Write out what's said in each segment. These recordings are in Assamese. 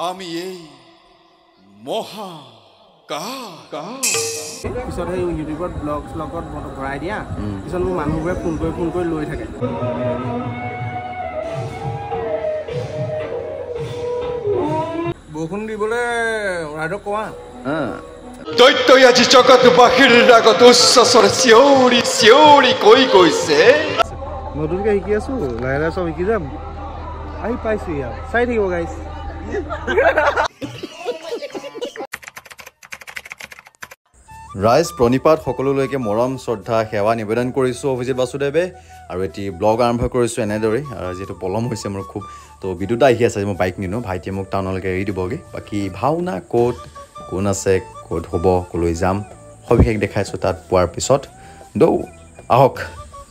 আমি এই মহা পিছত সেই ইউটিউবত ব্লগত ভৰাই দিয়া পিছত মোৰ মানুহবোৰে ফোন কৰি লৈ থাকে বৰষুণ দিবলৈ ৰাইডক কোৱা দৈত্যই আজি জগতবাসীৰ আগত উচ্চস্বৰে চিঞৰি কৈ গৈছে নতুনকৈ শিকি আছো লাহে লাহে চব শিকি যাম আহি পাইছো ইয়াত চাই থাকিব গাইছ ৰাইজ প্ৰণিপাত সকলোলৈকে মৰম শ্ৰদ্ধা সেৱা নিবেদন কৰিছোঁ অভিজিত বাসুদেৱে আৰু এটি ব্লগ আৰম্ভ কৰিছোঁ এনেদৰে আৰু যিহেতু পলম হৈছে মোৰ খুব তো বিদ্যুৎ আহি আছে মই বাইক নিনো ভাইটিয়ে মোক টাউনলৈকে এৰি দিবগৈ বাকী ভাওনা ক'ত কোন আছে ক'ত হ'ব ক'লৈ যাম সবিশেষ দেখাইছোঁ তাত পোৱাৰ পিছত দৌ আহক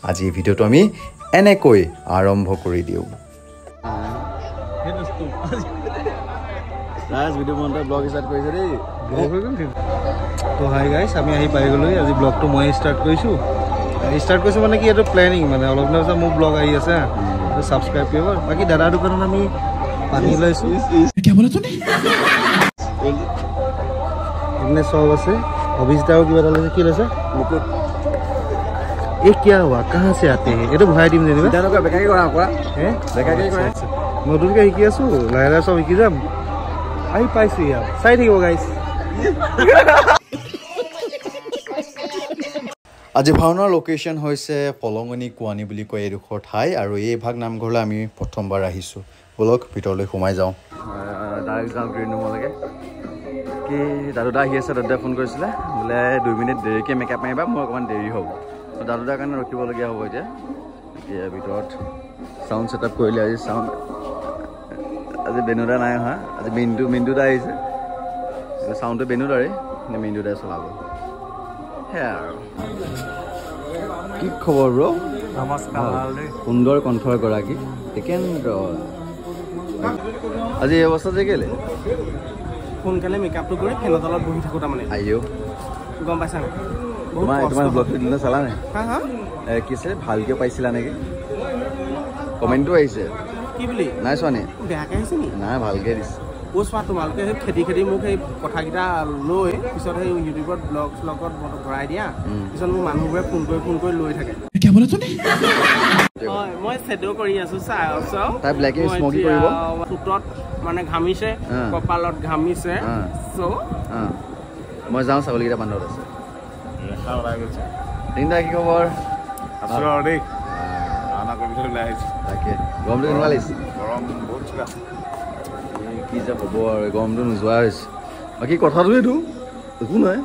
আজি ভিডিঅ'টো আমি এনেকৈ আৰম্ভ কৰি দিওঁ ৰাইজ ভিডিঅ' বনাওঁতে ব্লগ ষ্টাৰ্ট কৰিছে দেই তো হাই গাইছ আমি আহি পাই গ'লো আজি ব্লগটো মই ষ্টাৰ্ট কৰিছোঁ মানে কি এইটো প্লেনিং মানে অলপ দিনৰ পিছত মোৰ ব্লগ আহি আছে ছাবস্ক্ৰাইব কৰিব বাকী দাদাৰ দোকানত আমি পানী লৈছোঁ এনে চব আছে অভিজিতাও কিবা এটা লৈছে কি লৈছে মুকুট এই কিয় হোৱা কাহা চে আতে এইটো ভৰাই দিম যেনিবা নতুনকৈ শিকি আছোঁ লাহে লাহে চব শিকি যাম আহি পাইছোঁ ইয়াত চাই থাকিব গাইছ আজি ভাওনাৰ লোকেশ্যন হৈছে পলঙনি কোৱানি বুলি কয় এইডোখৰ ঠাই আৰু এইভাগ নামঘৰলৈ আমি প্ৰথমবাৰ আহিছোঁ বলক ভিতৰলৈ সোমাই যাওঁ ডাইৰেক্ট যাওঁ গ্ৰীণ ৰুমলৈকে কি দাদুদা আহি আছে দাদুদাই ফোন কৰিছিলে বোলে 2 মিনিট দেৰিকৈ মেকআপ মাৰিবা মোৰ অকণমান দেৰি হ'ব দাদুদাৰ কাৰণে ৰখিবলগীয়া হ'ব এতিয়া ভিতৰত চাউণ্ড ছেটআপ কৰিলে আজি বেনুদা নাই অহা আজি মিণ্ডুদা আহিছে চাউণ্ডটো বেনুদাৰে মিণ্ডুদাই চলাব সেয়া আৰু কি খবৰ ব্ৰ নমস্কাৰ সুন্দৰ কণ্ঠৰ গৰাকী টিকেন্দ্ৰ আজি এই অৱস্থা যে কেলে সোনকালে মেকআপটো কৰি ফেনৰ তলত বহি থাকোঁ তাৰমানে আইও গম পাইছা নাই তোমাৰ ব্লগটো দিলে চালা নাই কি আছে ভালকৈ পাইছিলা নেকি কমেণ্টটো আহিছে কি বুলি নাই চোৱা নে বেয়াকৈ আহিছে নি নাই ভালকৈ দিছে চোৱা তোমালোকে সেই খেদি মোক সেই কথাকেইটা লৈ পিছত সেই ইউটিউবত ব্লগত ভৰাই দিয়া পিছত মোৰ মানুহবোৰে ফোন কৰি লৈ থাকে মই শ্বেডো কৰি আছো চুটত মানে ঘামিছে কপালত ঘামিছে মই যাওঁ ছাগলীকেইটা বান্দৰত আছে তিনিটা কি খবৰ তাকে গৰমটো কেনেকুৱা লাগিছে কি যে হ'ব আৰু গৰমটো নোযোৱা হৈছে বাকী কথাটো এইটো একো নাই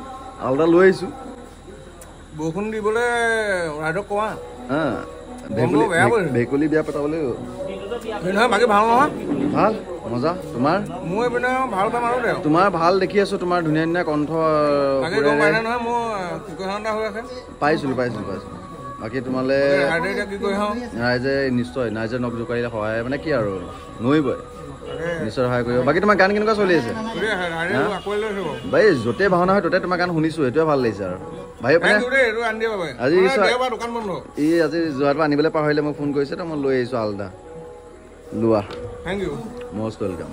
আলদা লৈ আহিছোঁ বৰষুণ দিবলৈ ৰাইডক কোৱা ভেকুলী বিয়া পতাবলৈ বাকী ভাল নহয় ভাল মজা তোমাৰ মোৰ এইপিনে ভাল পাম আৰু তোমাৰ ভাল দেখি আছোঁ তোমাৰ ধুনীয়া ধুনীয়া কণ্ঠ নহয় মোৰ হৈ আছে পাইছিলোঁ বাকী তোমালে ৰাইজে নিশ্চয় ৰাইজে নখ জোকাৰিলে সহায় মানে কি আৰু নৈবই নিশ্চয় সহায় কৰিব বাকী তোমাৰ গান কেনেকুৱা চলি আছে ভাই য'তে ভাওনা হয় ত'তে তোমাৰ গান শুনিছোঁ সেইটোৱে ভাল লাগিছে আৰু ভাই আজি আজি যোৱাটো আনিবলৈ পাহৰিলে মোক ফোন কৰিছে তো মই লৈ আহিছোঁ আলদা লোৱা থেংক ইউ মষ্ট ৱেলকাম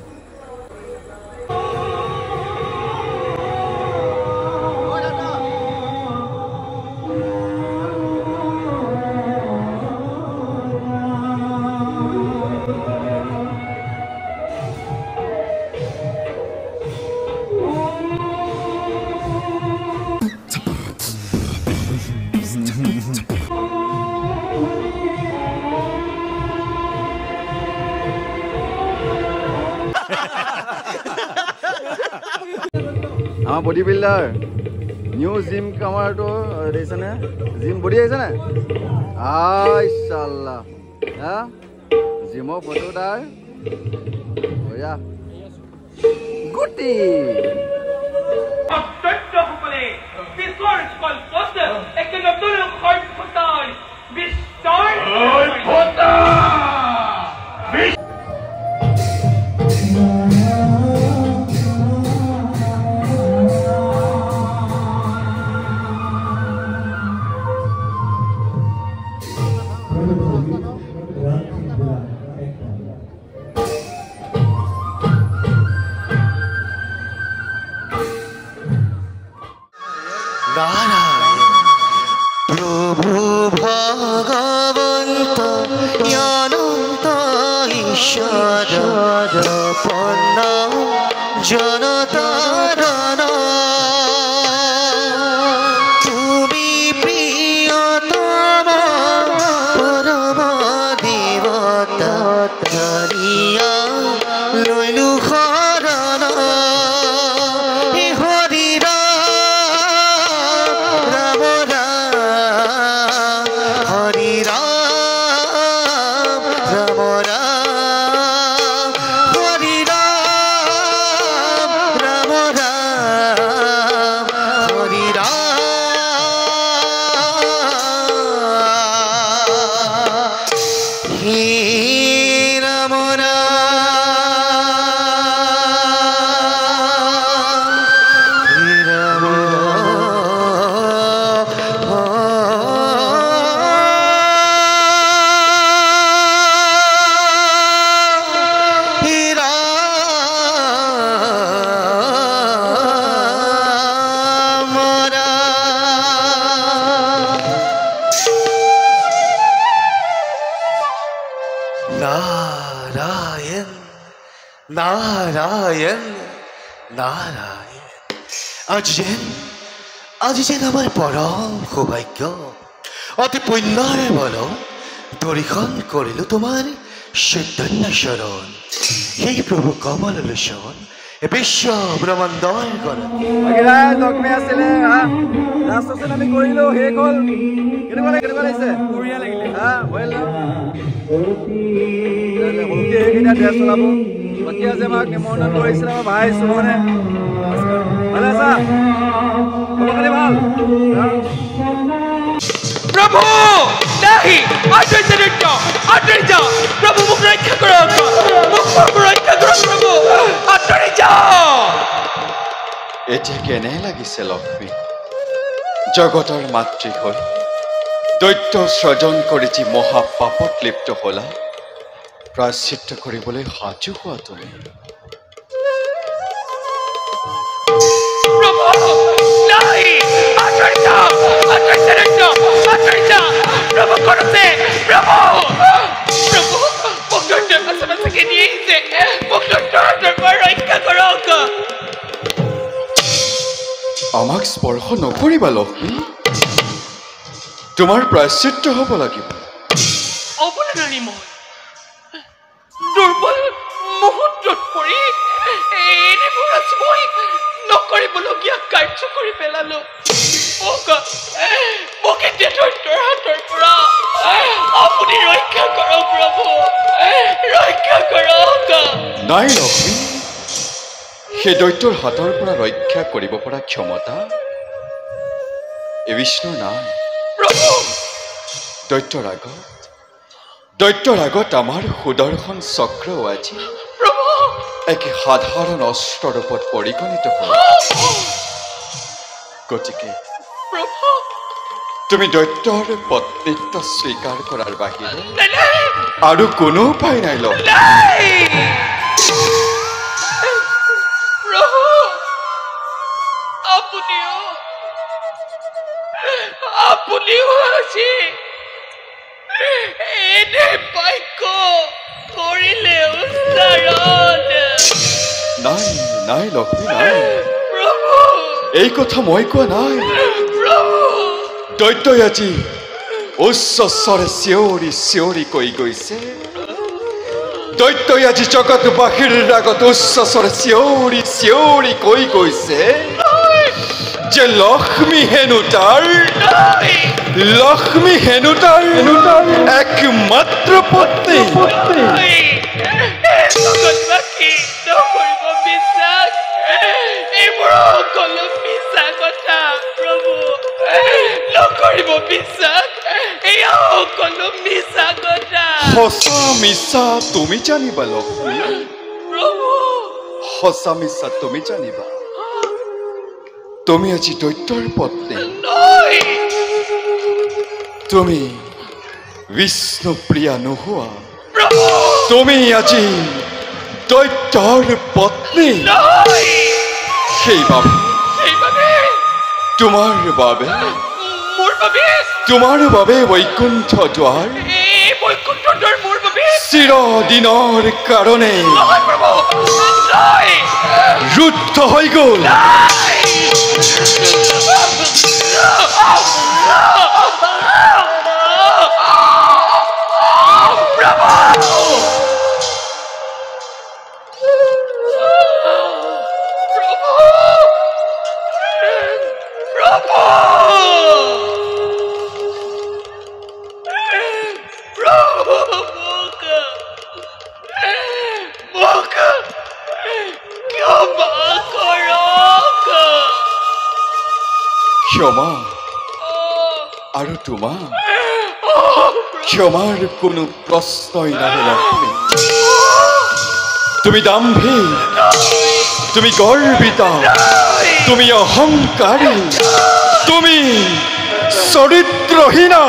আমাৰ বডি বিল্ডাৰ নিউ জিম কামাৰটো দেখিছেনে জিম বডি আহিছেনে ইনশাল্লাহ হা জিমৰ ফটো তাৰ বঢ়িয়া গুটি জনা জনতাৰণ তুমি প্ৰিয়তম পৰম দেবতা ধৰিয়া লইলু শৰণ হৰি ৰাম ৰাম হৰি ৰাম ৰাম ৰাম হৰি ৰাম ৰাম ৰাম হৰি ৰাম হে ৰাম নাৰায়ণ নাৰায়ণ নাৰায়ণ আজি যেন আমাৰ পৰম সৌভাগ্য অতি পুণ্যৰ বল দৰ্শন কৰিলো তোমাৰ চৈতন্য চৰণ সেই প্ৰভু কমল লোচন বিশ্ব ব্ৰহ্মাণ্ডৰ গণকে আমি কৰিলো শেষ হ'ল কেনেকুৱা লাগিছে বঢ়িয়া লাগিলে সেইকেইটা ড্ৰেছ চলাব বাকী আছে আমাক নিমন্ত্ৰণ কৰিছিলে আমাৰ ভাই সুমনে ভালে আছা খবৰ খাতি ভাল प्रभु नहीं आश्चर्य प्रभु मुख रक्षा करो प्रभु आश्चर्य এতিয়া কেনে লাগিছে লক্ষ্মী জগতৰ মাতৃ হৈ দৈত্য সৃজন কৰি যি মহাপাপত লিপ্ত হলা প্ৰায়শ্চিত্ত কৰিবলৈ সাজু হোৱা তুমি प्रभु नहीं आश्चर्य प्रभु करते प्रभु मुख समझ के नहीं से मुख रक्षा करो আমাক স্পৰ্শ নকৰিবা লক্ষ্মী তোমাৰ প্ৰায়শ্চিত্ত হ'ব লাগিব অপৰাধী মই দুৰ্বল মুহূৰ্তত পৰি এনেবোৰ মই নকৰিবলগীয়া কাৰ্য কৰি পেলালো মোক এতিয়া দৈত্যৰ হাতৰ পৰা আপুনি ৰক্ষা কৰক প্ৰভু ৰক্ষা কৰক নাই লক্ষ্মী সেই দৈত্যৰ হাতৰ পৰা ৰক্ষা কৰিব পৰা ক্ষমতা এই বিষ্ণুৰ নাই প্ৰভু দৈত্যৰ আগত আমাৰ সুদৰ্শন চক্ৰও আজি প্ৰভু এক সাধাৰণ অস্ত্ৰ ৰূপত পৰিগণিত হয় গতিকে প্ৰভু তুমি দৈত্যৰ পত্নীত্ব স্বীকাৰ কৰাৰ বাহিৰে নাই আৰু কোনো উপায় নাই লক্ষ্মী প্ৰভু আপুনিও আজি এনে বাক্য কৰিলে উচ্চাৰণ নাই লক্ষ্মী নাই প্ৰভু এই কথা মই কোৱা নাই প্ৰভু দৈত্যই আজি উচ্চ স্বৰে চিঞৰি কৈ গৈছে দৈত্যই আজি জগতবাসীৰ আগত উচ্চ স্বৰে চিঞৰি কৈ গৈছে যে লক্ষ্মী হেনো তাৰ একমাত্ৰ পত্নী জগতবাসী নকৰিব বিশ্বাস এইবোৰ সকলো মিছা কথা প্ৰভু নকৰিব বিশ্বাস এয়া সকলো মিছা কথা সঁচা মিছা তুমি জানিবা লক্ষ্মী প্ৰভু সঁচা মিছা তুমি জানিবা তুমি আজি দৈত্যৰ পত্নী নহয় তুমি বিষ্ণুপ্ৰিয়া নোহোৱা প্ৰভু তুমি আজি দৈত্যৰ পত্নী নহয় সেইবাবে তোমাৰ বাবে বৈকুণ্ঠ দ্বাৰ এই বৈকুণ্ঠৰ মোৰ বাবে চিৰদিনৰ কাৰণে নহয় প্ৰভু নাই ৰুদ্ধ হৈ গ'ল। ক্ষমা আৰু তোমাৰ ক্ষমাৰ কোনো প্ৰশ্নই নাহে লক্ষ্মী। তুমি দাম্ভিক, তুমি গৰ্বিত, তুমি অহংকাৰী, তুমি চৰিত্ৰহীনা।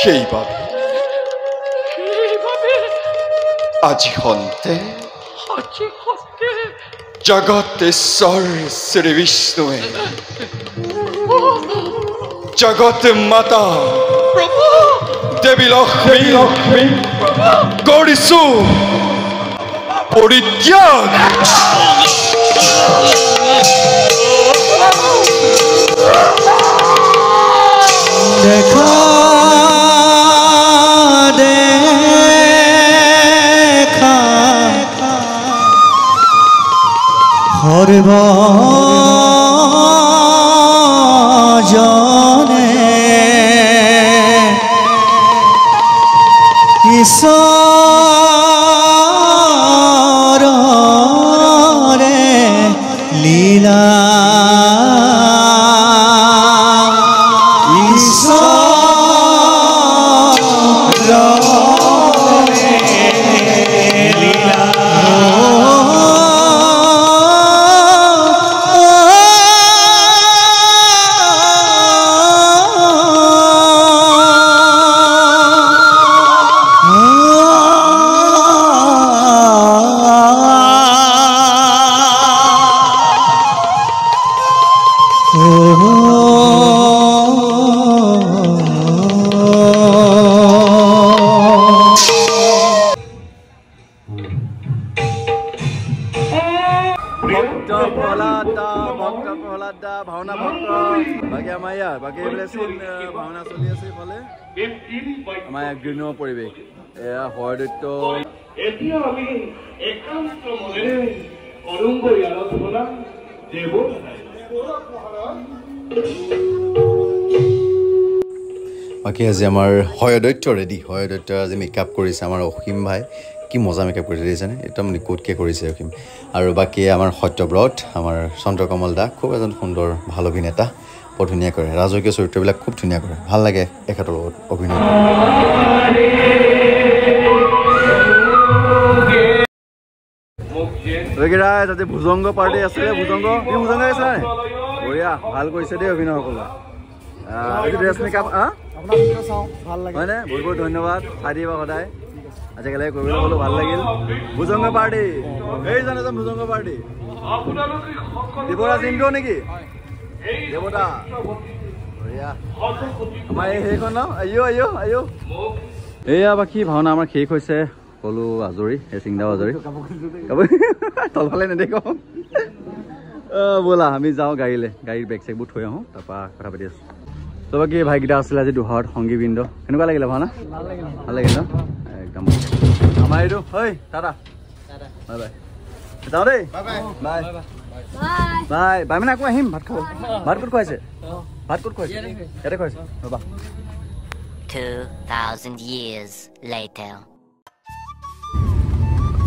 সেইবাবে আজি সন্তে জগতেশ্বৰ শ্ৰী বিষ্ণুৱে জগত মাতা দেৱী লক্ষ্মী কৰিছো পৰিত্যাগ। দেখা দেখা সৰ্বজনে ঈশ্বৰৰে লীলা ভাওনা ভক্ত বাকী আমাৰ ইয়াৰ বাকী এইফালে ভাওনা চলি আছে ইফালে আমাৰ এক গ্ৰীণ পৰিৱেশ এয়া হৰদৈত্য এতিয়া আমি একান্ত মনেৰে অৰুংগ আলোচনা দেৱ বাকী আজি আমাৰ হৰদৈত্য ৰেডি হৰদৈত্য আজি মেকআপ কৰিছে আমাৰ অসীম ভাই কি মজা মেকআপ কৰিছে দেখিছেনে একদম নিখুঁতকৈ কৰিছে অসীম আৰু বাকী আমাৰ সত্যব্ৰত আমাৰ চন্দ্ৰকমল দা খুব এজন সুন্দৰ ভাল অভিনেতা বৰ ধুনীয়া কৰে ৰাজকীয় চৰিত্ৰবিলাক খুব ধুনীয়া কৰে ভাল লাগে এখেতৰ লগত অভিনয় ৰাইজ আজি ভুজংগ পাৰ্টি আছিলে ভুজংগ আহিছে নাই বঢ়িয়া ভাল কৰিছে দেই অভিনয়সকলে ড্ৰেছ মেকআপ হয়নে বহুত বহুত ধন্যবাদ চাই দিবা সদায় আজিকালি কৰিবলৈ গ'লো ভাল লাগিল ভুজংগ পাৰ্টি এইজন এজন ভুজংগ পাৰ্টি দেৱৰাজ ইন্দ্ৰ নেকি দেৱতা বঢ়িয়া আমাৰ এই সেইখন ন আয়ো এয়া বাকী ভাওনা আমাৰ শেষ হৈছে সকলো আজৰি এই চিংদাও আজৰি তলফালে নেদেখো ব'লা আমি যাওঁ গাড়ীলৈ গাড়ীৰ বেগ চেগবোৰ থৈ আহোঁ তাৰপৰা কথা পাতি আছোঁ তো বাকী ভাইকেইটা আছিলে আজি দুহাৰত সংগীবৃন্দ কেনেকুৱা লাগিলে ভাওনা ভাল লাগিল ন একদম আমাৰ এইটো ঐ টাটা বাই বাই যাওঁ দেই বাই বাই বাই মানে আকৌ আহিম ভাত খাব ভাত ক'ত খুৱাইছে ইয়াতে খুৱাইছে ৰ'বা 2000 years later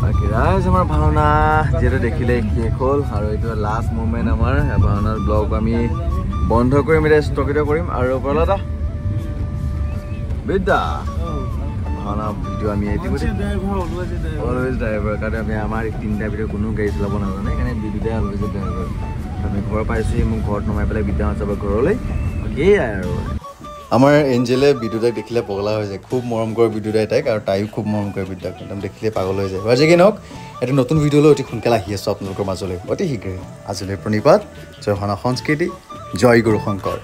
বাকী ৰাইজ আমাৰ ভাওনা যিহেতু দেখিলে শেষ হ'ল আৰু এইটো লাষ্ট মুমেণ্ট আমাৰ ভাওনাৰ ব্লগ আমি বন্ধ কৰিম এতিয়া স্থগিত কৰিম আৰু প্ৰহ্লাদ বিদ্যা ভাওনা ভিডিঅ' আমি অলৱেজ ড্ৰাইভাৰ কাৰণে আমি আমাৰ তিনিটা ভিডিঅ' কোনো গাড়ী চলাব নাজানে সেইকাৰণে বিদ্যুদাই অলৱেজ ড্ৰাইভাৰ আমি ঘৰ পাইছোঁহি মোক ঘৰত নমাই পেলাই বিদ্যাহঁত যাব ঘৰলৈ সেয়াই আৰু আমাৰ এঞ্জেলে বিদ্যুদাক দেখিলে পগলা হৈ যায় খুব মৰম কৰে বিদ্যুদাই তাইক আৰু তাইও খুব মৰম কৰে বিদ্যাক একদম দেখিলে পাগল হৈ যায় আজি কি নহওক এটা নতুন ভিডিঅ'লৈ অতি সোনকালে আহি আছোঁ আপোনালোকৰ মাজলৈ অতি শীঘ্ৰে আজিলৈ প্ৰণিপাত জয় ভাওনা সংস্কৃতি জয় গুৰু শংকৰ